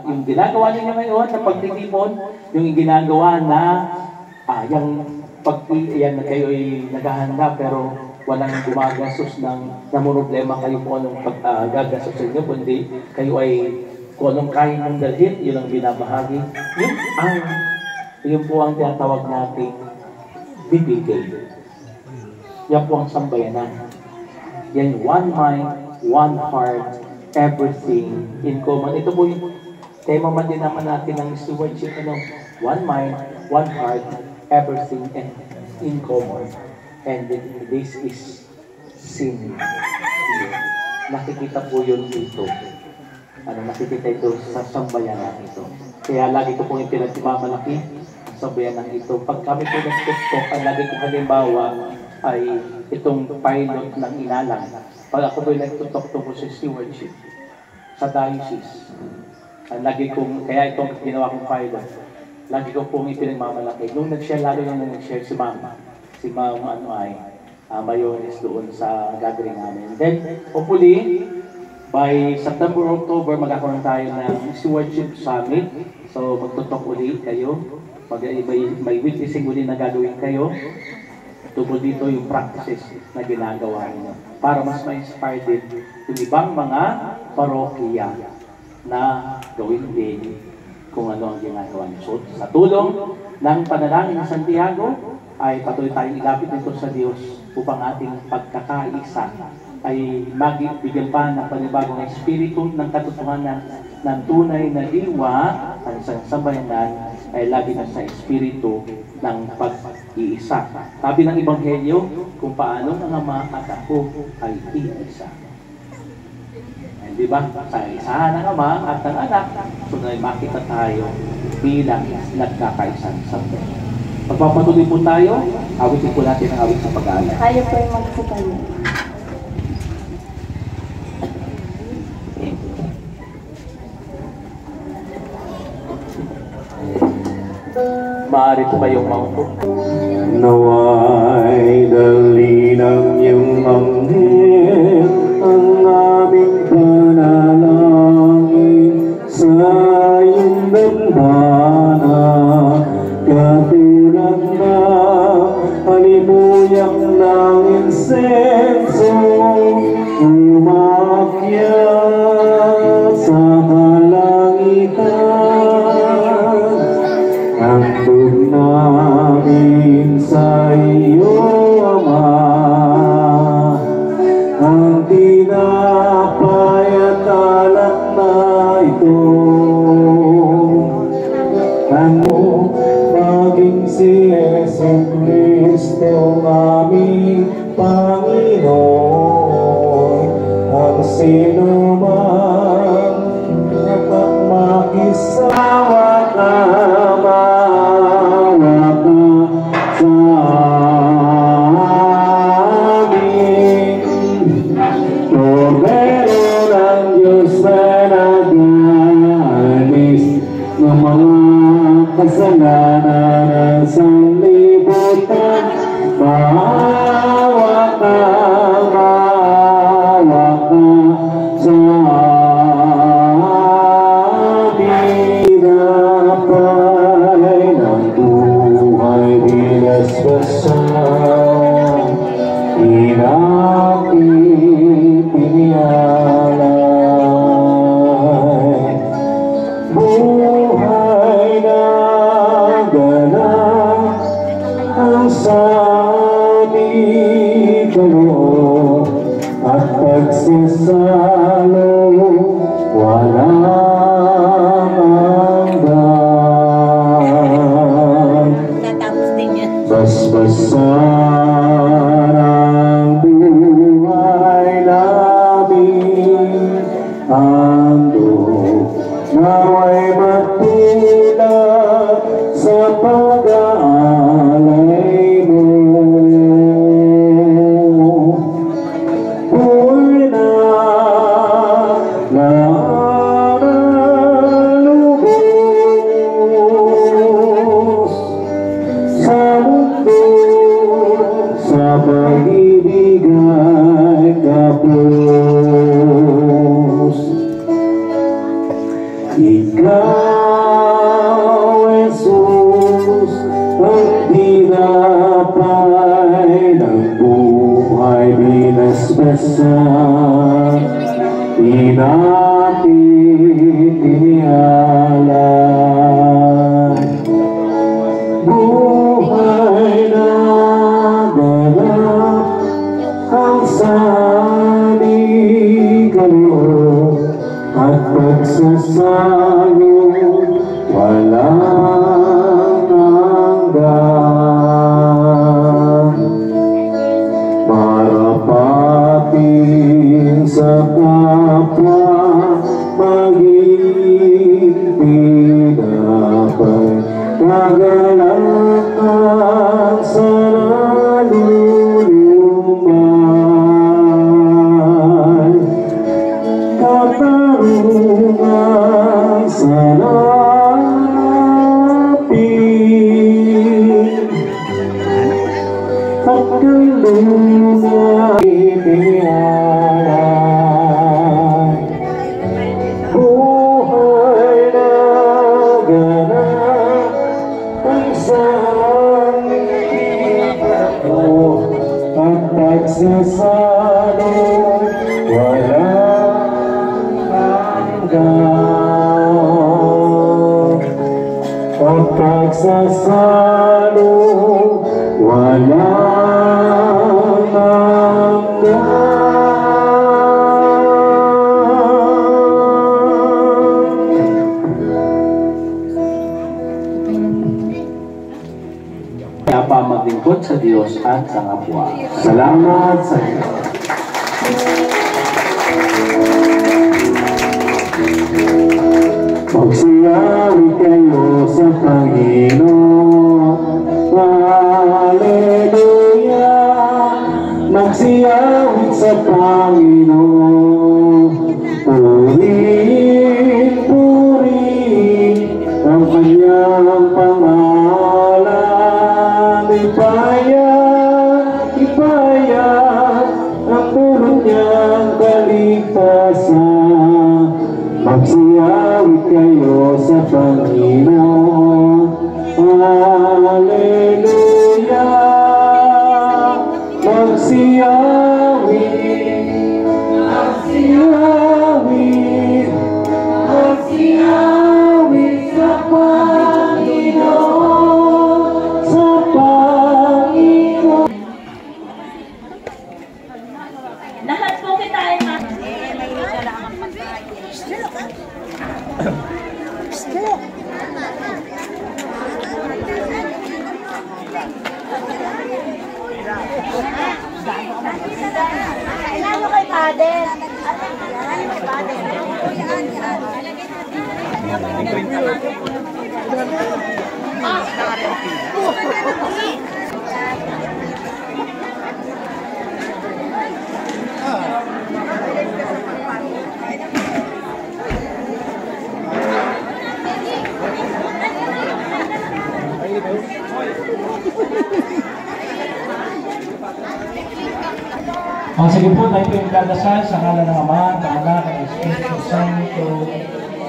yung ginagawa ninyo ngayon na pagtitipon, yung ginagawa na yan na kayo ay naghahanda pero walang gumagastos ng namumroblema kayo kung anong gagastos ninyo, kundi kayo ay kung anong kain ng dalhin, yun ang binabahagi. Yun po ang tinatawag nating bibigay. Yan po ang sambayanan. Yan, one mind, one heart, everything in common. Ito po yung tema man din naman natin ng stewardship. One mind, one heart, everything in common. And this is sin. Nakikita po yun dito. Nakikita ito sa sambayanan ito. Kaya lagi ko pong ipinagmamalaki ang sambayanan ito. Pag kami po nag-tuktok, ang lagi kong halimbawa ay itong pilot ng Inalang. Pag ako po'y nagtutok po sa stewardship, sa diocese, kaya itong ginawa kong pilot, lagi ko pong ipinagmamalaki. Nung nag-share, lalo nung nag-share si Ma'am Mayones doon sa gathering namin. Then, hopefully, by September, October, magkakaroon tayo ng stewardship summit. So, magtutok uli kayo. May witnessing uli na gagawin kayo. Tungkol dito yung practices na ginagawa niyo. Para mas ma-inspire din yung ibang mga parokya na gawin din kung ano ang ginagawa niyo. So, sa tulong ng panalangin ng Santiago, ay patuloy tayong ilapit nito sa Diyos upang ating pagkakaisa ay magbigyan pa ng panibagong espiritu ng katotohanan ng tunay na diwa at sa sambayanan ay lagi na sa espiritu ng pag-iisa. Sabi ng Ebanghelyo kung paano ang Ama at ako ay iisa. Di ba? Sa isahan ng Ama at ng Anak, so na makita tayo bilang nagkakaisang sambayanan. Pagpapatuloy po tayo, awitin po natin ang awit sa pag-aalala. Tayo po ay magsipalo. Maaari po kayong maupo. Naway dali ng iyong anghel ang aming panalangin sa iyong dambana. Katulad na halimuyak ng insenso umakyat sa kalangitan. Handog namin sa iyo, Ama, ang tinapay at alak na ito. Ano maging si Jesucristo aming Panginoon, ang sino man kapag mag-isawa ka, maawa ka sa amin. Kordero ng Diyos na nag-alis ng mga kasalanan ng sanlibutan, maawa ka sa amin. Tinapay ng buhay binasbasan, inakit inialay. Buhay na ganap ang sabi ko at pagsasalo walang hanggan. Basbasan ang buhay namin, ang dugo naway matulad sa pag-aalay mo. Buhay na lubos sa mundo, sa pag-ibig ay kapos. Ikaw, Jesus, ang tinapay ng buhay binasbasan, di natin inialay. Buhay na ganap ang saligaluhan at pagsasayo walang hanggan. Marapatin sa kapwa, maging pinapay, kagalakan sa naluluman, katarungan sa napin, at kalungan ipinalay. Buhay na ganap ang saligaluhan at pagsasalo walang hanggan. At pagsasalo walang hanggan. Kaya pa maglingkod sa Diyos at sa kapwa. Salamat sa Diyos. Magsiyawit kayo sa Panginoon. Hallelujah. Magsiyawit sa Panginoon. Purihin, purihin ang kanyang pangalan. Ipayat, ipayat ang pulot niyang kaligtasan. Magsiyawit kayo sa Panginoon. Hallelujah. Magsiyawit, magsiyawit, magsiyawit sa Panginoon, sa Panginoon. Lahat po kita ay Kailangan kay Padel. Sige po, tayo po yung dadasal sa ngalan ng Ama, ng Anak, ng Espiritu Santo.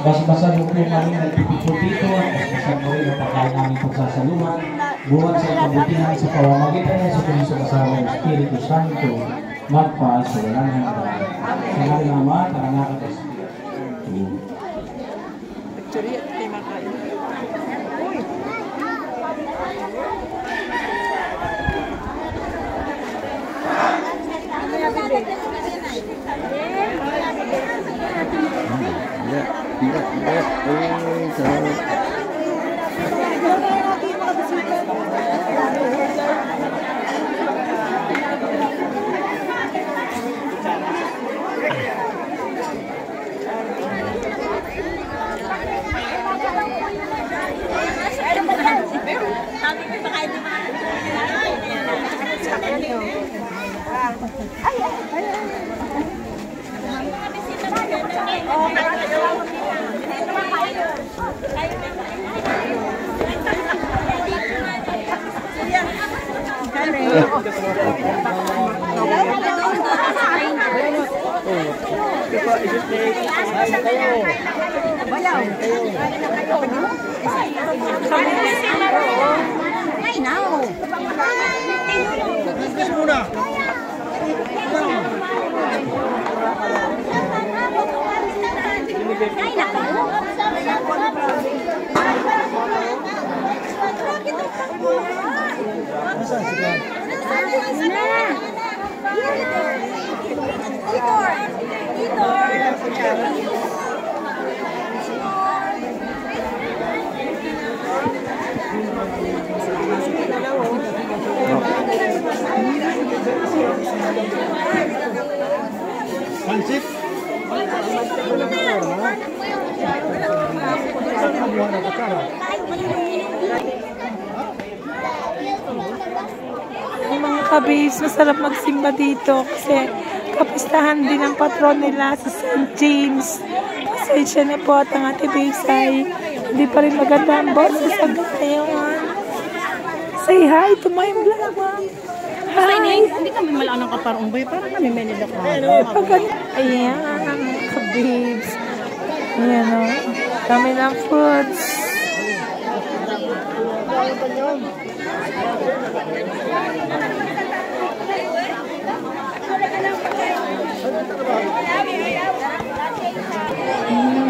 Basbasan mo po yung aming nagpipito dito at basbasan mo rin ang pagkain aming pagsasaluhan. Buhat sa kabutihan sa pamamagitan niya sa Kristo kasama ng Espiritu Santo. Magpaas sa walang hanggan. Sa ngalan ng Ama, ng Anak, at Espiritu. Ay, now. Ay, Mga kabis, masarap magsimba dito kasi kapistahan din ang patron nila sa St. James. Pasensya na po at ang Ate Baysay. Hindi pa rin maganda ang boses hanggang ngayon. Say hi to my vlog, ma'am. Hi! Hindi kami malaan ng kaparong bay, parang kami may nilak. Ayan, kabibs. Ayan o. Kami ng foods.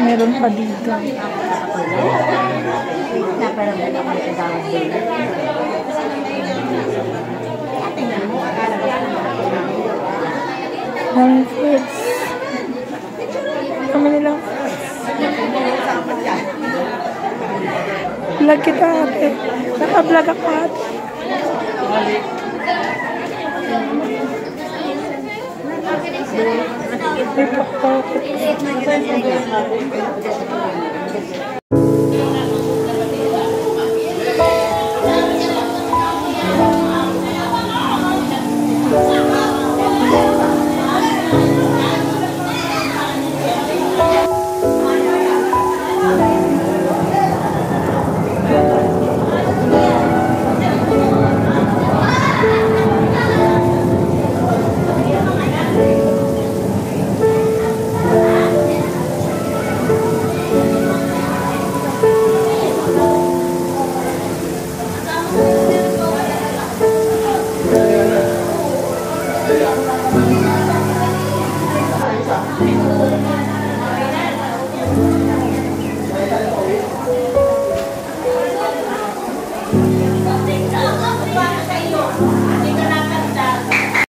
Meron pa dito. Ang foods. Kami nilang vlog kita ate. Naka-vlog ako ate. Ito po.